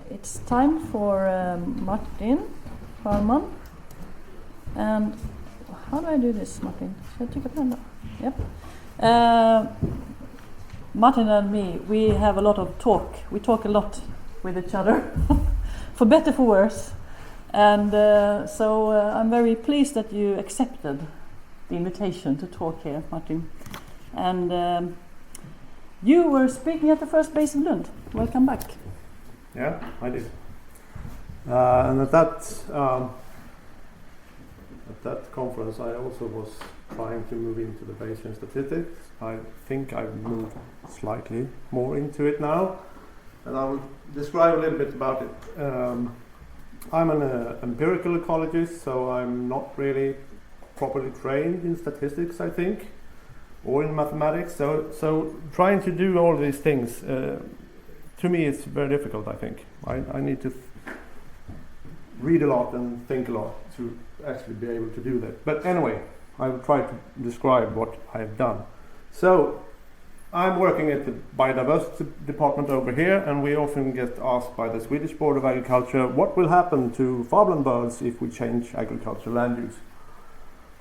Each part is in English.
It's time for Martin Stjernman. And how do I do this, Martin? Should I take a pen? Yep. Martin and me, we have a lot of talk. We talk a lot with each other, for better, for worse. And so I'm very pleased that you accepted the invitation to talk here, Martin. And you were speaking at the first base in Lund. Welcome back. Yeah, I did. And at that conference, I also was trying to move into the Bayesian statistics. I think I've moved slightly more into it now, and I will describe a little bit about it. I'm an empirical ecologist, so I'm not really properly trained in statistics, I think, or in mathematics. So trying to do all these things, to me, it's very difficult, I think. I need to read a lot and think a lot to actually be able to do that. But anyway, I will try to describe what I have done. So I'm working at the biodiversity department over here, and we often get asked by the Swedish Board of Agriculture, what will happen to farmland birds if we change agricultural land use?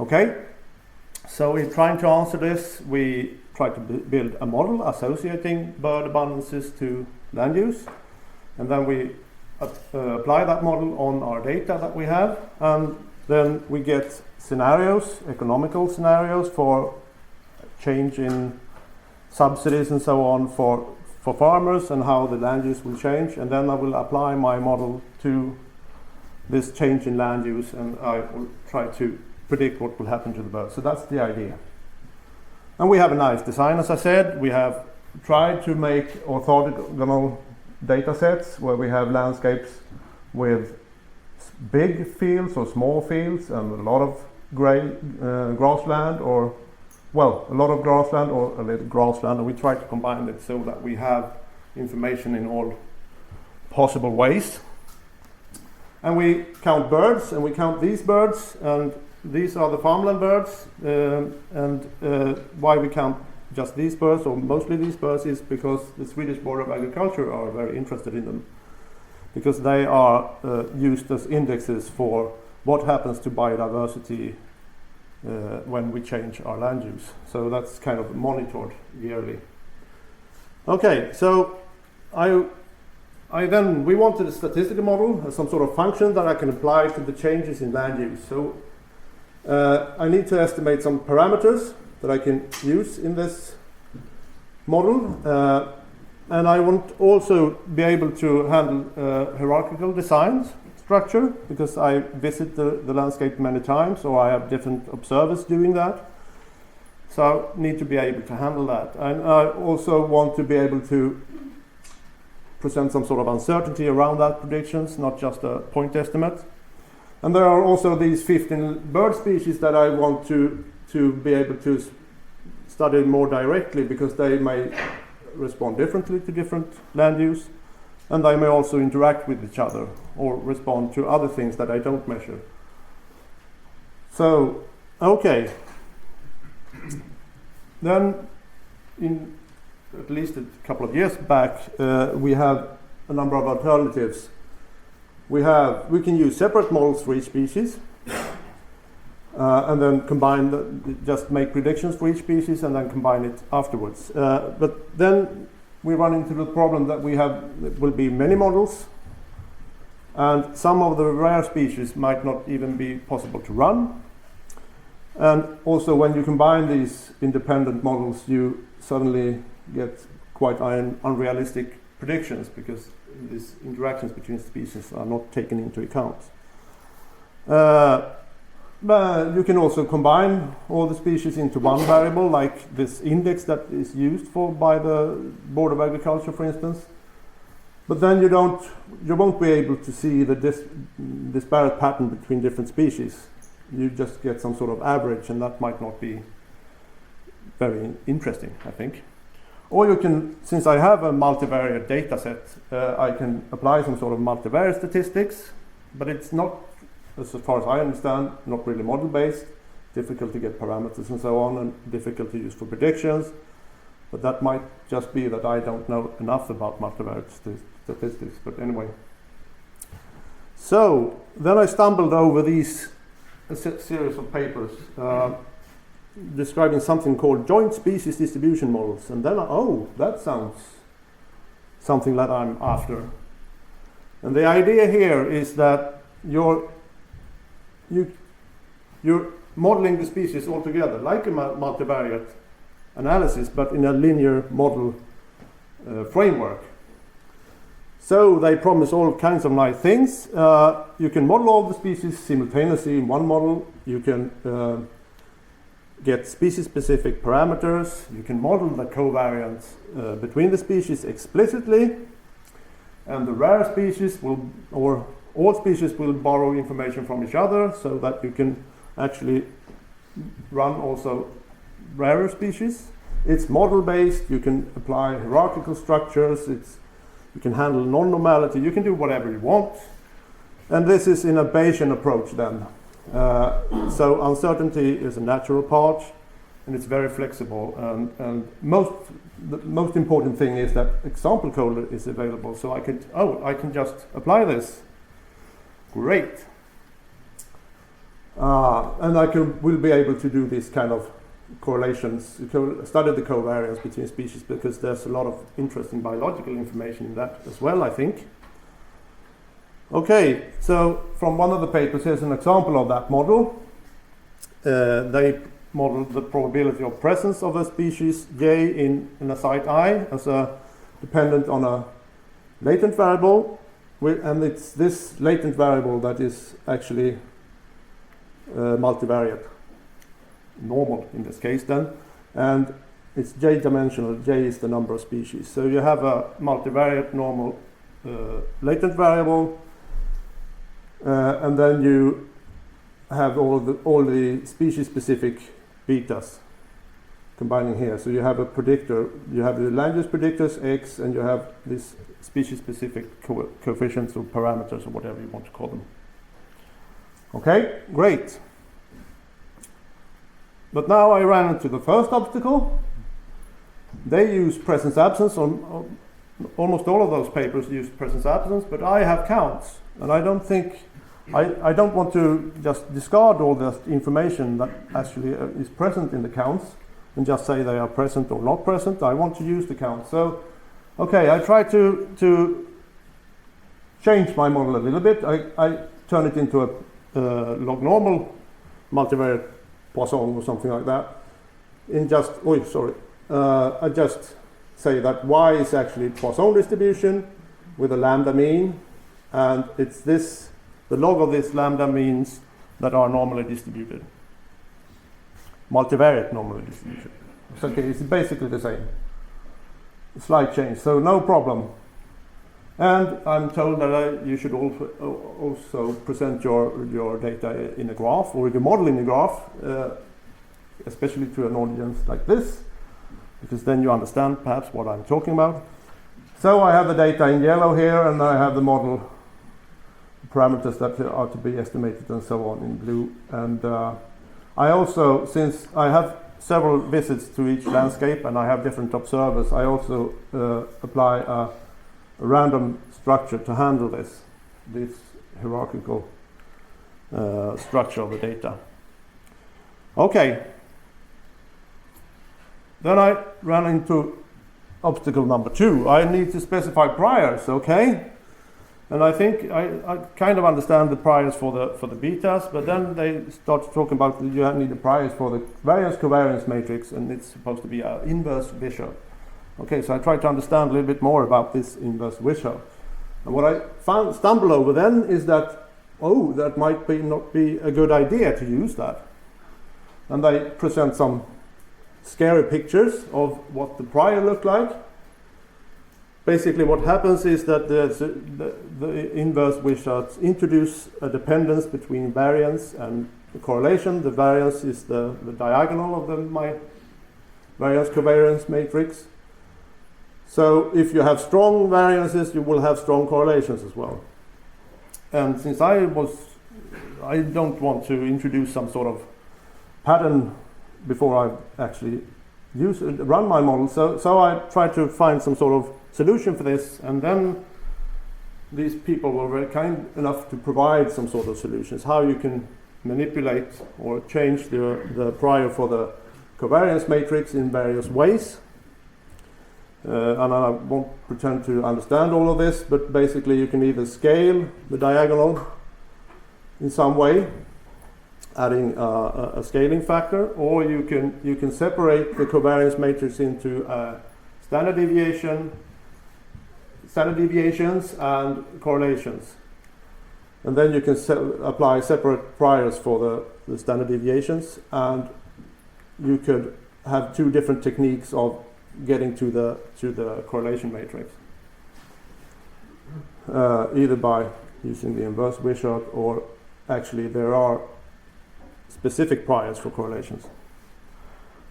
Okay, so in trying to answer this, we try to build a model associating bird abundances to land use, and then we apply that model on our data that we have, and then we get scenarios, economical scenarios for change in subsidies and so on for farmers and how the land use will change, and then I will apply my model to this change in land use, and I will try to predict what will happen to the birds. So that's the idea. And we have a nice design, as I said. We have tried to make orthogonal data sets where we have landscapes with big fields or small fields and a lot of grassland, or a lot of grassland or a little grassland, and we try to combine it so that we have information in all possible ways. And we count birds, and we count these birds, and these are the farmland birds, and why we count just these birds, or mostly these birds, is because the Swedish Board of Agriculture are very interested in them, because they are used as indexes for what happens to biodiversity when we change our land use. So that's kind of monitored yearly. Okay, so we wanted a statistical model, some sort of function that I can apply to the changes in land use. So I need to estimate some parameters that I can use in this model, and I want also be able to handle hierarchical design structure, because I visit the landscape many times, or I have different observers doing that. So I need to be able to handle that. And I also want to be able to present some sort of uncertainty around that predictions, not just a point estimate. And there are also these 15 bird species that I want to be able to study more directly, because they may respond differently to different land use, and they may also interact with each other or respond to other things that I don't measure. So, okay. Then, in at least a couple of years back, we have a number of alternatives. We can use separate models for each species, and then just make predictions for each species and then combine it afterwards. But then we run into the problem that it will be many models, and some of the rare species might not even be possible to run. And also, when you combine these independent models, you suddenly get quite unrealistic predictions, because these interactions between species are not taken into account. But you can also combine all the species into one variable, like this index that is used by the Board of Agriculture, for instance. But then you won't be able to see the disparate pattern between different species. You just get some sort of average, and that might not be very interesting, I think. Or you can, since I have a multivariate data set, I can apply some sort of multivariate statistics, but it's not, as far as I understand, not really model-based, difficult to get parameters and so on, and difficult to use for predictions. But that might just be that I don't know enough about multivariate statistics, but anyway. So then I stumbled over these series of papers describing something called joint species distribution models, and then that sounds something that I'm after. And the idea here is that you're modeling the species all together, like a multivariate analysis, but in a linear model framework. So they promise all kinds of nice things. You can model all the species simultaneously in one model. You can get species-specific parameters. You can model the covariance between the species explicitly. And the rare species or all species will borrow information from each other, so that you can actually run also rarer species. It's model-based. You can apply hierarchical structures. You can handle non-normality. You can do whatever you want. And this is in a Bayesian approach then. So uncertainty is a natural part, and it's very flexible. And the most important thing is that example code is available. So I can just apply this. Great. And will be able to do this kind of correlations, study the covariance between species, because there's a lot of interesting biological information in that as well, I think. Okay, so from one of the papers, here's an example of that model. They modeled the probability of presence of a species J in a site I as a dependent on a latent variable, and it's this latent variable that is actually multivariate, normal in this case then, and it's J dimensional. J is the number of species. So you have a multivariate normal latent variable, and then you have all the species-specific betas combining here. So you have a predictor. You have the language predictors X, and you have these species-specific coefficients or parameters or whatever you want to call them. Okay, great. But now I ran into the first obstacle. They use presence-absence. On almost all of those papers use presence-absence, but I have counts, and I don't want to just discard all the information that actually is present in the counts and just say they are present or not present. I want to use the counts. So, okay, I try to change my model a little bit. I turn it into a log normal multivariate Poisson or something like that. I just say that Y is actually Poisson distribution with a lambda mean, and it's the log of this lambda means that are normally distributed. Multivariate normally distributed. It's okay, it's basically the same. Slight change, so no problem. And I'm told that you should also present your data in a graph, or your model in a graph, especially to an audience like this, because then you understand perhaps what I'm talking about. So I have the data in yellow here, and I have the model parameters that are to be estimated and so on in blue. And I also, since I have several visits to each landscape and I have different observers, I also apply a random structure to handle this hierarchical structure of the data. Okay. Then I ran into obstacle number 2. I need to specify priors, okay? And I think I kind of understand the priors for the betas, but then they start talking about you need the priors for the variance covariance matrix, and it's supposed to be an inverse Wischer. Okay, so I try to understand a little bit more about this inverse Wischer. And what I stumble over then is that, that might not be a good idea to use that. And they present some scary pictures of what the prior looked like. Basically what happens is that the inverse Wischers introduce a dependence between variance and the correlation. The variance is the diagonal of my variance covariance matrix. So if you have strong variances, you will have strong correlations as well. And since I don't want to introduce some sort of pattern before I actually run my model, so I try to find some sort of solution for this, and then these people were very kind enough to provide some sort of solutions, how you can manipulate or change the prior for the covariance matrix in various ways. And I won't pretend to understand all of this, but basically you can either scale the diagonal in some way, adding a scaling factor, or you can separate the covariance matrix into standard deviations and correlations. And then you can apply separate priors for the standard deviations, and you could have two different techniques of getting to the correlation matrix, either by using the inverse Wishart, or actually there are specific priors for correlations.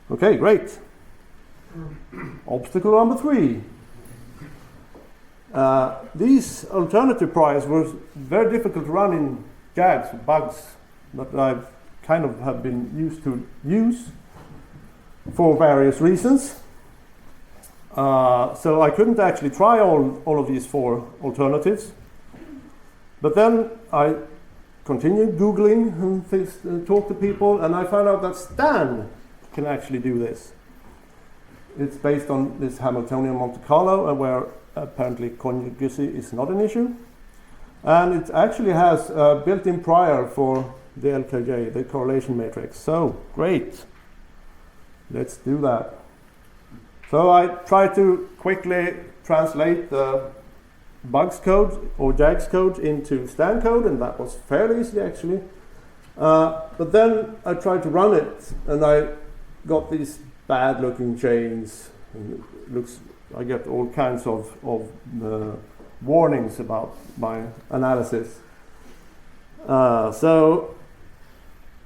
Okay, great. Obstacle number 3. These alternative priors were very difficult to run in JAGs, bugs, that I've kind of have been used to use for various reasons. So I couldn't actually try all of these 4 alternatives. But then I continued Googling and talked to people, and I found out that Stan can actually do this. It's based on this Hamiltonian Monte Carlo, where apparently conjugacy is not an issue. And it actually has a built-in prior for the LKJ, the correlation matrix. So, great. Let's do that. So I tried to quickly translate the bugs code or JAGs code into Stan code, and that was fairly easy actually. But then I tried to run it, and I got these bad looking chains. And I get all kinds of warnings about my analysis. So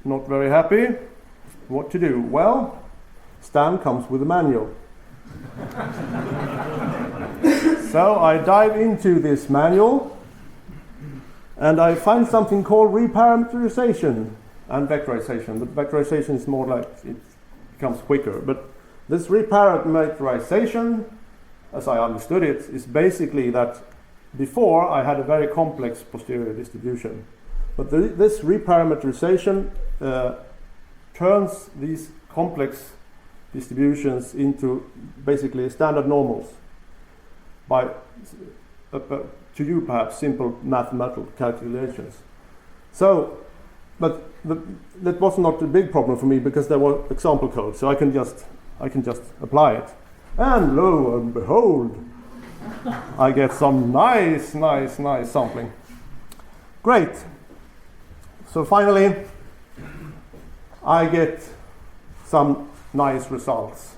not very happy. What to do? Well, Stan comes with a manual. So I dive into this manual, and I find something called reparameterization and vectorization. But vectorization is more like it becomes quicker. But this reparameterization, as I understood it, is basically that before I had a very complex posterior distribution. But this reparameterization turns these complex distributions into basically standard normals by, to you perhaps, simple mathematical calculations. So, but that was not a big problem for me because there was example code, so I can just apply it. And lo and behold, I get some nice sampling. Great. So finally, I get some nice results.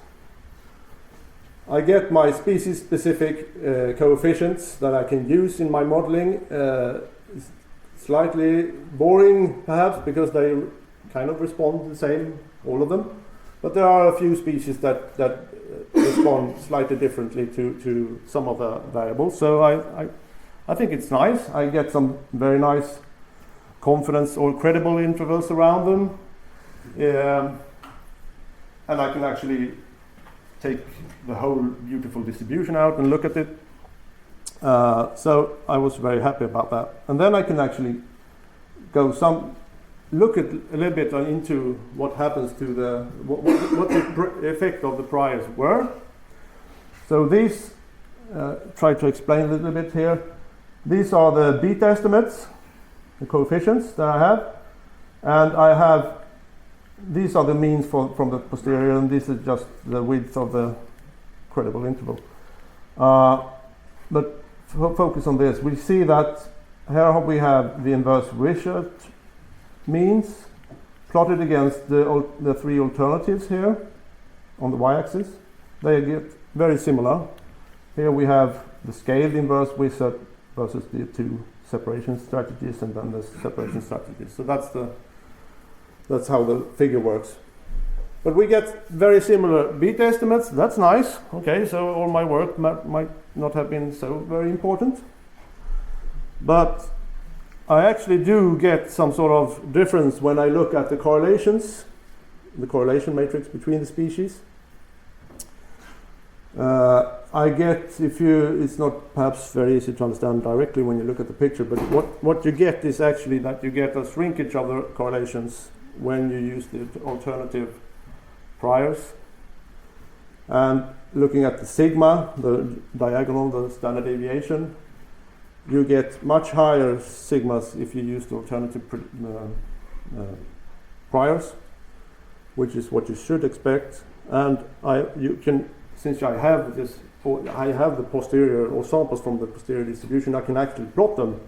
I get my species-specific coefficients that I can use in my modeling. Slightly boring, perhaps, because they kind of respond the same, all of them. But there are a few species that respond slightly differently to some of the variables. So I think it's nice. I get some very nice confidence or credible intervals around them. And I can actually take the whole beautiful distribution out and look at it. So I was very happy about that. And then I can actually look at a little bit into what happens to what the effect of the priors were. So these, try to explain a little bit here. These are the beta estimates, the coefficients that I have. And these are the means from the posterior, and this is just the width of the credible interval. But focus on this. We see that here we have the inverse Wishart means plotted against the 3 alternatives here on the y-axis. They get very similar. Here we have the scaled inverse Wishart versus the 2 separation strategies, and then the separation strategies. So that's how the figure works. But we get very similar beta estimates. That's nice. Okay, so all my work might not have been so very important. But I actually do get some sort of difference when I look at the correlations, the correlation matrix between the species. I get, it's not perhaps very easy to understand directly when you look at the picture, but what you get is actually that you get a shrinkage of the correlations when you use the alternative priors. And looking at the sigma, the diagonal, the standard deviation, you get much higher sigmas if you use the alternative priors, which is what you should expect. And you can, since I have the posterior or samples from the posterior distribution, I can actually plot them.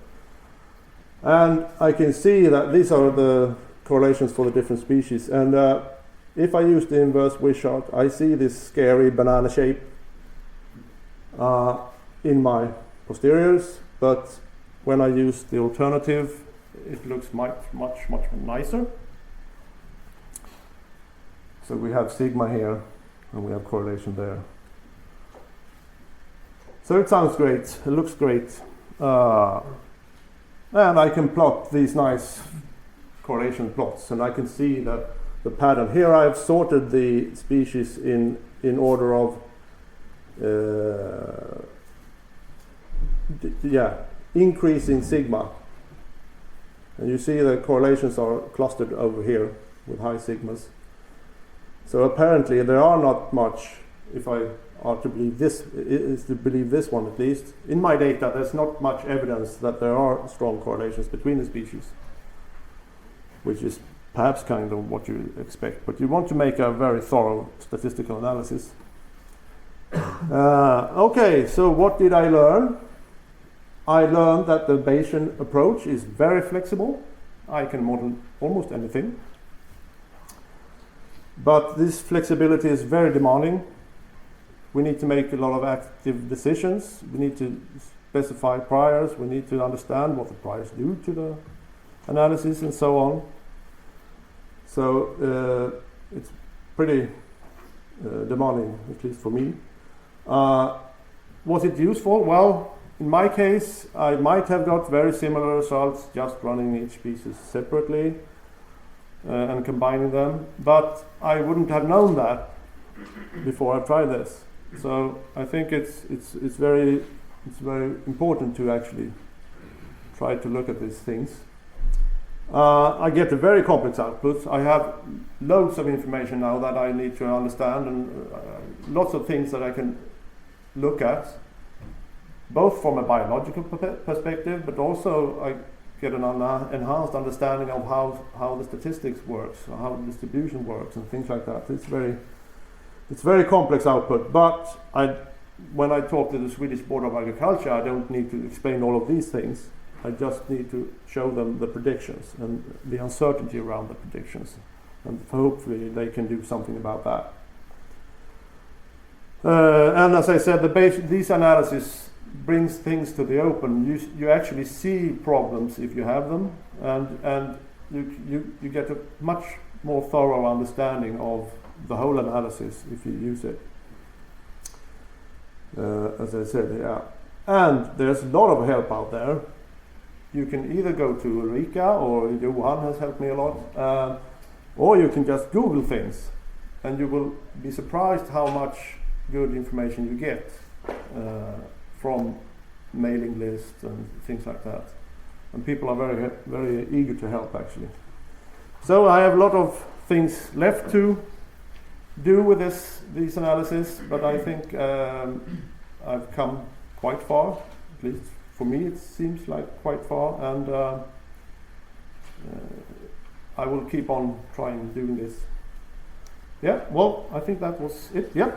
And I can see that these are the correlations for the different species. And if I use the inverse Wishart, I see this scary banana shape in my posteriors, but when I use the alternative, it looks much nicer. So we have sigma here, and we have correlation there. So it sounds great, it looks great. And I can plot these nice correlation plots, and I can see that the pattern. Here I've sorted the species in order of increasing sigma. And you see the correlations are clustered over here with high sigmas. So apparently there are not much, if I are to believe this, is to believe this one at least. In my data, there's not much evidence that there are strong correlations between the species, which is perhaps kind of what you expect, but you want to make a very thorough statistical analysis. Okay, so what did I learn? I learned that the Bayesian approach is very flexible. I can model almost anything. But this flexibility is very demanding. We need to make a lot of active decisions. We need to specify priors. We need to understand what the priors do to the analysis and so on. So it's pretty demanding, at least for me. Was it useful? Well, in my case, I might have got very similar results just running each species separately and combining them, but I wouldn't have known that before I tried this. So I think it's very important to actually try to look at these things. I get a very complex output. I have loads of information now that I need to understand, and lots of things that I can look at, both from a biological perspective, but also I get an enhanced understanding of how the statistics works, or how the distribution works, and things like that. It's very complex output, but when I talk to the Swedish Board of Agriculture, I don't need to explain all of these things. I just need to show them the predictions and the uncertainty around the predictions, and hopefully they can do something about that. And as I said, these analysis brings things to the open. You actually see problems if you have them, and you get a much more thorough understanding of the whole analysis if you use it. As I said, yeah. And there's a lot of help out there. You can either go to Ulrika, or Johan has helped me a lot, or you can just Google things, and you will be surprised how much good information you get from mailing lists and things like that. And people are very, very eager to help, actually. So I have a lot of things left to do with these analysis, but I think I've come quite far, at least for me it seems like quite far, and I will keep on trying doing this. Yeah, well, I think that was it. Yeah.